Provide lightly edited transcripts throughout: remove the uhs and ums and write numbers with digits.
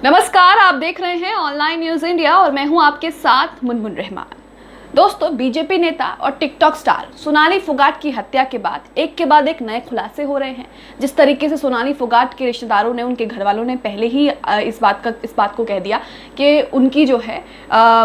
नमस्कार, आप देख रहे हैं ऑनलाइन न्यूज इंडिया और मैं हूं आपके साथ मुनमुन रहमान। दोस्तों, बीजेपी नेता और टिकटॉक स्टार सोनाली फोगाट की हत्या के बाद एक नए खुलासे हो रहे हैं। जिस तरीके से सोनाली फोगाट के रिश्तेदारों ने, उनके घर वालों ने पहले ही इस बात को कह दिया कि उनकी जो है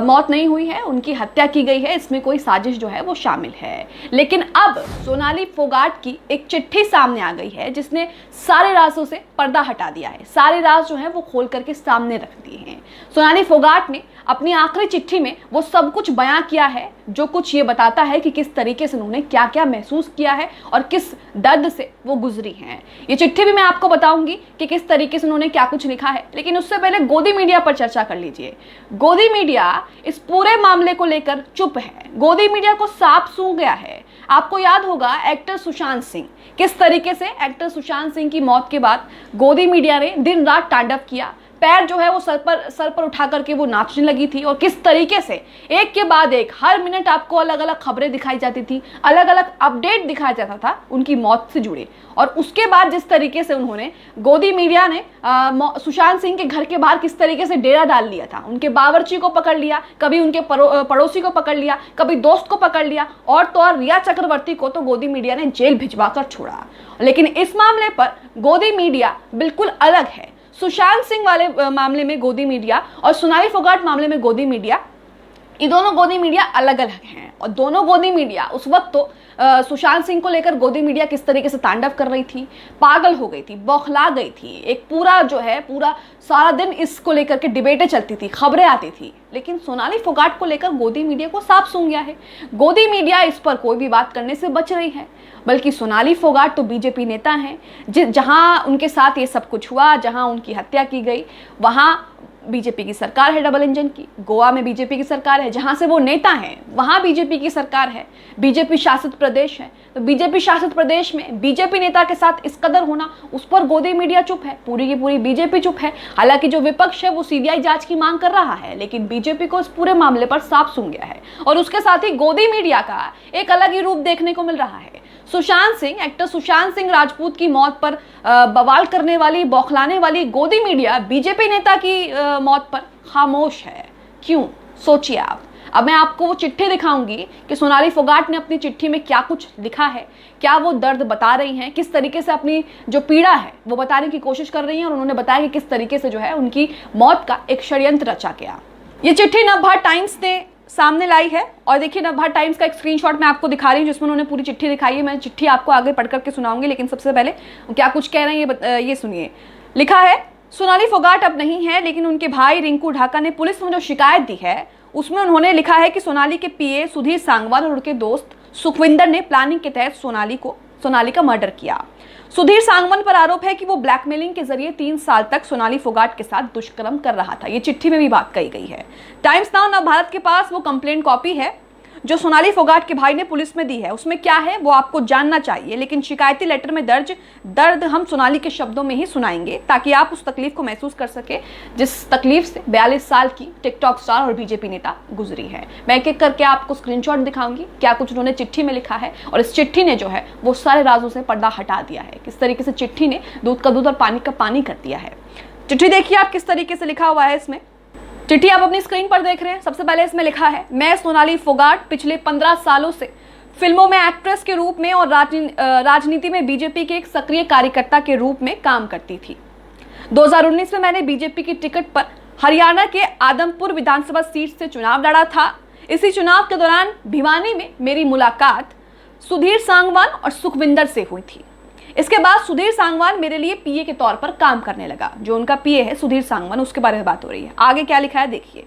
मौत नहीं हुई है, उनकी हत्या की गई है, इसमें कोई साजिश जो है वो शामिल है। लेकिन अब सोनाली फोगाट की एक चिट्ठी सामने आ गई है जिसने सारे राजों से पर्दा हटा दिया है। सारे राज जो है वो खोल करके सामने रख दिए हैं। सोनाली फोगाट ने अपनी आखिरी चिट्ठी में वो सब कुछ बयां किया है जो कुछ ये बताता है कि किस तरीके से उन्होंने क्या क्या महसूस किया है और किस दर्द से वो गुजरी हैं। ये चिट्ठी भी मैं आपको बताऊंगी कि किस तरीके से उन्होंने क्या कुछ लिखा है, लेकिन उससे पहले गोदी मीडिया पर चर्चा कर लीजिए। गोदी मीडिया इस पूरे मामले को लेकर चुप है। गोदी मीडिया को सांप सूंघ गया है। आपको याद होगा एक्टर सुशांत सिंह, किस तरीके से एक्टर सुशांत सिंह की मौत के बाद गोदी मीडिया ने दिन रात तांडव किया। पैर जो है वो सर पर उठा करके वो नाचने लगी थी और किस तरीके से एक के बाद एक हर मिनट आपको अलग अलग खबरें दिखाई जाती थी, अलग अलग अपडेट दिखाया जाता था उनकी मौत से जुड़े। और उसके बाद जिस तरीके से उन्होंने गोदी मीडिया ने सुशांत सिंह के घर के बाहर किस तरीके से डेरा डाल लिया था, उनके बावर्ची को पकड़ लिया, कभी उनके पड़ोसी को पकड़ लिया, कभी दोस्त को पकड़ लिया, और तो और रिया चक्रवर्ती को तो गोदी मीडिया ने जेल भिजवा कर छोड़ा। लेकिन इस मामले पर गोदी मीडिया बिल्कुल अलग है। सुशांत सिंह वाले मामले में गोदी मीडिया और सोनाली फोगाट मामले में गोदी मीडिया, ये दोनों गोदी मीडिया अलग अलग हैं। और दोनों गोदी मीडिया उस वक्त तो सुशांत सिंह को लेकर गोदी मीडिया किस तरीके से तांडव कर रही थी, पागल हो गई थी, बौखला गई थी। एक पूरा सारा दिन इसको लेकर के डिबेटें चलती थी, खबरें आती थी। लेकिन सोनाली फोगाट को लेकर गोदी मीडिया को सांप सूंघ गया है। गोदी मीडिया इस पर कोई भी बात करने से बच रही है। बल्कि सोनाली फोगाट तो बीजेपी नेता हैं, जहां उनके साथ ये सब कुछ हुआ, जहां उनकी हत्या की गई, वहां बीजेपी की सरकार है डबल इंजन की। गोवा में बीजेपी की सरकार है, जहां से वो नेता हैं वहां बीजेपी की सरकार है। बीजेपी शासित प्रदेश है, तो बीजेपी शासित प्रदेश में बीजेपी नेता के साथ इस कदर होना, उस पर गोदी मीडिया चुप है, पूरी की पूरी बीजेपी चुप है। हालांकि जो विपक्ष है वो सीबीआई जांच की मांग कर रहा है, लेकिन बीजेपी को इस पूरे मामले पर सांप सूंघ गया है। और उसके साथ ही गोदी मीडिया का एक अलग ही रूप देखने को मिल रहा है। एक्टर सुशांत सिंह राजपूत की मौत पर बवाल करने वाली, बौखलाने वाली गोदी मीडिया बीजेपी नेता की मौत पर खामोश है। क्यों? सोचिए आप। अब मैं आपको वो चिट्ठी दिखाऊंगी कि सोनाली फोगाट ने अपनी चिट्ठी में क्या कुछ लिखा है, क्या वो दर्द बता रही हैं, किस तरीके से अपनी जो पीड़ा है वो बताने की कोशिश कर रही हैं। और उन्होंने बताया कि किस तरीके से जो है उनकी मौत का एक षड्यंत्र रचा गया। ये चिट्ठी नवभारत टाइम्स ने सामने लाई है। और देखिए, नवभारत टाइम्स का एक स्क्रीनशॉट मैं आपको दिखा रही हूँ जिसमें उन्होंने पूरी चिट्ठी दिखाई है। मैं चिट्ठी आपको आगे पढ़ करके सुनाऊंगी, लेकिन सबसे पहले क्या कुछ कह रहे हैं ये सुनिए। लिखा है, सोनाली फोगाट अब नहीं है, लेकिन उनके भाई रिंकू ढाका ने पुलिस में जो शिकायत दी है उसमें उन्होंने लिखा है कि सोनाली के पीए सुधीर सांगवान और उनके दोस्त सुखविंदर ने प्लानिंग के तहत सोनाली का मर्डर किया। सुधीर सांगवान पर आरोप है कि वो ब्लैकमेलिंग के जरिए 3 साल तक सोनाली फोगाट के साथ दुष्कर्म कर रहा था। ये चिट्ठी में भी बात कही गई है। टाइम्स नाउ नवभारत के पास वो कंप्लेंट कॉपी है जो सोनाली फोगाट के भाई ने पुलिस में दी है। उसमें क्या है वो आपको जानना चाहिए, लेकिन शिकायती लेटर में दर्ज दर्द हम सोनाली के शब्दों में ही सुनाएंगे ताकि आप उस तकलीफ को महसूस कर सके जिस तकलीफ से 42 साल की टिकटॉक स्टार और बीजेपी नेता गुजरी है। मैं एक एक करके आपको स्क्रीनशॉट दिखाऊंगी क्या कुछ उन्होंने चिट्ठी में लिखा है। और इस चिट्ठी ने जो है वो सारे राजों से पर्दा हटा दिया है। किस तरीके से चिट्ठी ने दूध का दूध और पानी का पानी कर दिया है। चिट्ठी देखिए आप किस तरीके से लिखा हुआ है। इसमें चिट्ठी आप अपनी स्क्रीन पर देख रहे हैं। सबसे पहले इसमें लिखा है, मैं सोनाली फोगाट पिछले 15 सालों से फिल्मों में एक्ट्रेस के रूप में और राजनीति में बीजेपी के एक सक्रिय कार्यकर्ता के रूप में काम करती थी। 2019 में मैंने बीजेपी की टिकट पर हरियाणा के आदमपुर विधानसभा सीट से चुनाव लड़ा था। इसी चुनाव के दौरान भिवानी में मेरी मुलाकात सुधीर सांगवान और सुखविंदर से हुई थी। इसके बाद सुधीर सांगवान मेरे लिए पीए के तौर पर काम करने लगा। जो उनका पीए है सुधीर सांगवान, उसके बारे में बात हो रही है। आगे क्या लिखा है देखिए।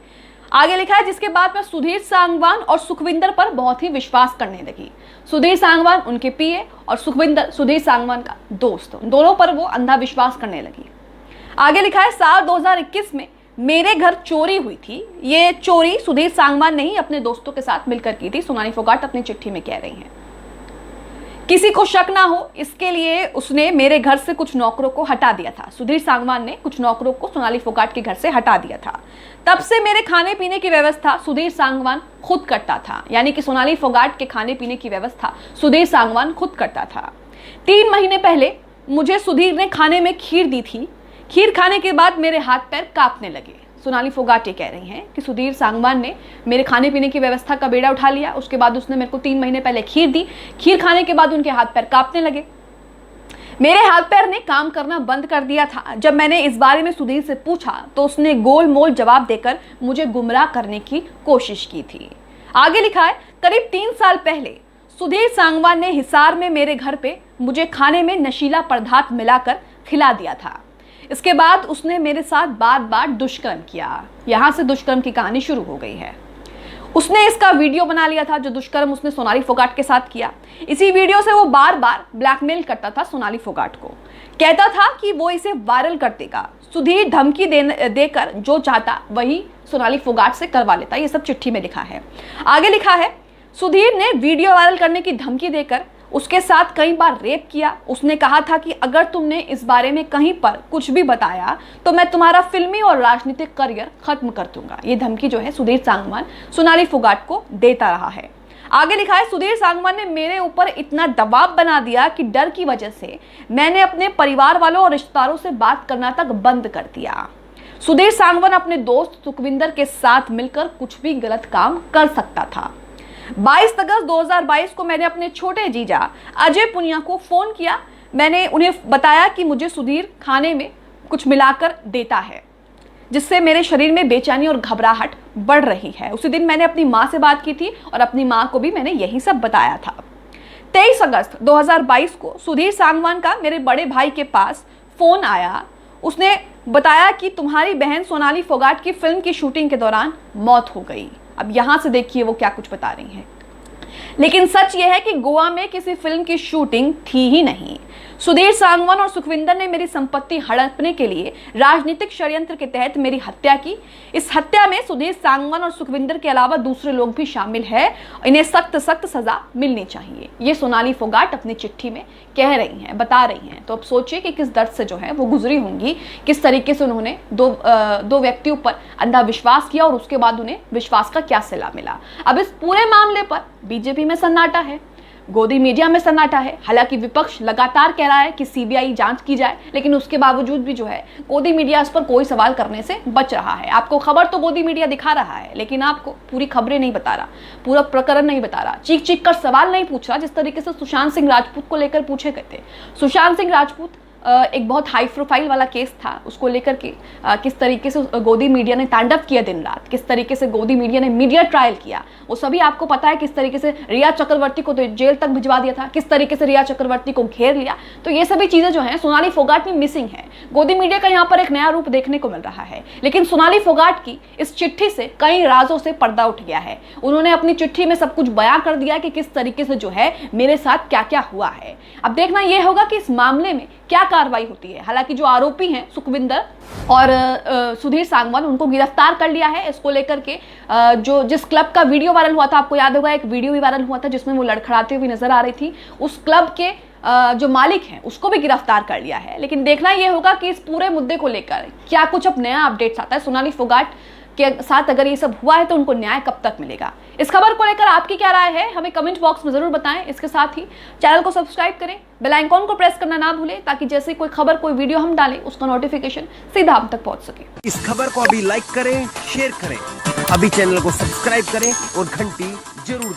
आगे लिखा है, जिसके बाद मैं सुधीर सांगवान और सुखविंदर पर बहुत ही विश्वास करने लगी। सुधीर सांगवान उनके पीए और सुखविंदर सुधीर सांगवान का दोस्त, दोनों पर वो अंधा विश्वास करने लगी। आगे लिखा है, साल 2021 में मेरे घर चोरी हुई थी। ये चोरी सुधीर सांगवान ने ही अपने दोस्तों के साथ मिलकर की थी। सोनाली फोगाट अपनी चिट्ठी में कह रही हैं। किसी को शक ना हो इसके लिए उसने मेरे घर से कुछ नौकरों को हटा दिया था। सुधीर सांगवान ने कुछ नौकरों को सोनाली फोगाट के घर से हटा दिया था। तब से मेरे खाने पीने की व्यवस्था सुधीर सांगवान खुद करता था। यानी कि सोनाली फोगाट के खाने पीने की व्यवस्था सुधीर सांगवान खुद करता था। 3 महीने पहले मुझे सुधीर ने खाने में खीर दी थी खीर खाने के बाद मेरे हाथ पैर कांपने लगे। सोनाली फोगाट ये कह रही हैं कि सुधीर सांगवान ने मेरे खाने पीने की व्यवस्था का बेड़ा उठा लिया। उसके बाद उसने मेरे को 3 महीने पहले खीर दी। खीर खाने के बाद उनके हाथ पैर कांपने लगे। मेरे हाथ पैर ने काम करना बंद कर दिया था। जब मैंने इस बारे में सुधीर से पूछा तो उसने गोल मोल जवाब देकर मुझे गुमराह करने की कोशिश की थी। आगे लिखा है, करीब 3 साल पहले सुधीर सांगवान ने हिसार में मेरे घर पे मुझे खाने में नशीला पदार्थ मिलाकर खिला दिया था। इसके बाद उसने मेरे साथ बार बार दुष्कर्म किया। यहाँ से दुष्कर्म की कहानी शुरू हो गई है। उसने इसका वीडियो बना लिया था, जो दुष्कर्म उसने सोनाली फोगाट के साथ किया। इसी वीडियो से वो बार बार ब्लैकमेल करता था सोनाली फोगाट को। कहता था कि वो इसे वायरल कर देगा। सुधीर धमकी देकर जो चाहता वही सोनाली फोगाट से करवा लेता। ये सब चिट्ठी में लिखा है। आगे लिखा है, सुधीर ने वीडियो वायरल करने की धमकी देकर उसके साथ कई बार रेप किया। उसने कहा था कि अगर तुमने इस बारे में कहीं पर कुछ भी बताया तो मैं तुम्हारा फिल्मी और राजनीतिक करियर खत्म कर दूंगा। ये धमकी जो है सुधीर सांगवान सोनाली फोगाट को देता रहा है। आगे लिखा है, सुधीर सांगवान ने मेरे ऊपर इतना दबाव बना दिया कि डर की वजह से मैंने अपने परिवार वालों और रिश्तेदारों से बात करना तक बंद कर दिया। सुधीर सांगवान अपने दोस्त सुखविंदर के साथ मिलकर कुछ भी गलत काम कर सकता था। 22 अगस्त 2022 को मैंने अपने छोटे जीजा अजय पुनिया को फोन किया। मैंने उन्हें बताया कि मुझे सुधीर खाने में कुछ मिलाकर देता है, जिससे मेरे शरीर में बेचैनी और घबराहट बढ़ रही है। उसी दिन मैंने अपनी माँ से बात की थी और अपनी माँ को भी मैंने यही सब बताया था। 23 अगस्त 2022 को सुधीर सांगवान का मेरे बड़े भाई के पास फोन आया। उसने बताया कि तुम्हारी बहन सोनाली फोगाट की फिल्म की शूटिंग के दौरान मौत हो गई। अब यहां से देखिए वो क्या कुछ बता रही हैं। लेकिन सच यह है कि गोवा में किसी फिल्म की शूटिंग थी ही नहीं। सुधीर सांगवान और सुखविंदर ने मेरी संपत्ति हड़पने के लिए राजनीतिक षड्यंत्र के तहत मेरी हत्या की। इस हत्या में सुधीर सांगवान और सुखविंदर के अलावा दूसरे लोग भी शामिल हैं। इन्हें सख्त सख्त सजा मिलनी चाहिए। ये सोनाली फोगाट अपनी चिट्ठी में कह रही हैं, बता रही हैं। तो अब सोचिए कि किस दर्द से जो है वो गुजरी होंगी, किस तरीके से उन्होंने दो व्यक्तियों पर अंधा विश्वास किया और उसके बाद उन्हें विश्वास का क्या सिला मिला। अब इस पूरे मामले पर बीजेपी में सन्नाटा है, गोदी मीडिया में सन्नाटा है। हालांकि विपक्ष लगातार कह रहा है कि सीबीआई जांच की जाए, लेकिन उसके बावजूद भी जो है गोदी मीडिया इस पर कोई सवाल करने से बच रहा है। आपको खबर तो गोदी मीडिया दिखा रहा है, लेकिन आपको पूरी खबरें नहीं बता रहा, पूरा प्रकरण नहीं बता रहा, चीख चीख कर सवाल नहीं पूछ रहा, जिस तरीके से सुशांत सिंह राजपूत को लेकर पूछे गए थे। सुशांत सिंह राजपूत एक बहुत हाई प्रोफाइल वाला केस था, उसको लेकर के किस तरीके से गोदी मीडिया ने तांडव किया दिन रात, किस तरीके से गोदी मीडिया ने मीडिया ट्रायल किया, वो सभी आपको पता है। किस तरीके से रिया चक्रवर्ती को तो जेल तक भिजवा दिया था, किस तरीके से रिया चक्रवर्ती को घेर लिया। तो ये सभी चीजें जो हैं सोनाली फोगाट में मिसिंग है। गोदी मीडिया का यहाँ पर एक नया रूप देखने को मिल रहा है, लेकिन सोनाली फोगाट की इस चिट्ठी से कई राजों से पर्दा उठ गया है। उन्होंने अपनी चिट्ठी में सब कुछ बयां कर दिया कि किस तरीके से जो है मेरे साथ क्या क्या हुआ है। अब देखना यह होगा कि इस मामले में क्या कार्रवाई होती है। हालांकि जो आरोपी हैं सुखविंदर और सुधीर सांगवान, उनको गिरफ्तार कर लिया है। इसको लेकर के जिस क्लब का वीडियो वायरल हुआ था, आपको याद होगा एक वीडियो भी वायरल हुआ था जिसमें वो लड़खड़ाते हुए नजर आ रही थी, उस क्लब के जो मालिक हैं उसको भी गिरफ्तार कर लिया है। लेकिन देखना यह होगा कि इस पूरे मुद्दे को लेकर क्या कुछ अब नया अपडेट्स आता है। सोनाली फोगाट के साथ अगर ये सब हुआ है तो उनको न्याय कब तक मिलेगा। इस खबर को लेकर आपकी क्या राय है, हमें कमेंट बॉक्स में जरूर बताएं। इसके साथ ही चैनल को सब्सक्राइब करें, बेल आइकॉन को प्रेस करना ना भूलें, ताकि जैसे कोई खबर, कोई वीडियो हम डालें उसका नोटिफिकेशन सीधा हम तक पहुंच सके। इस खबर को अभी लाइक करें, शेयर करें, अभी चैनल को सब्सक्राइब करें और घंटी जरूर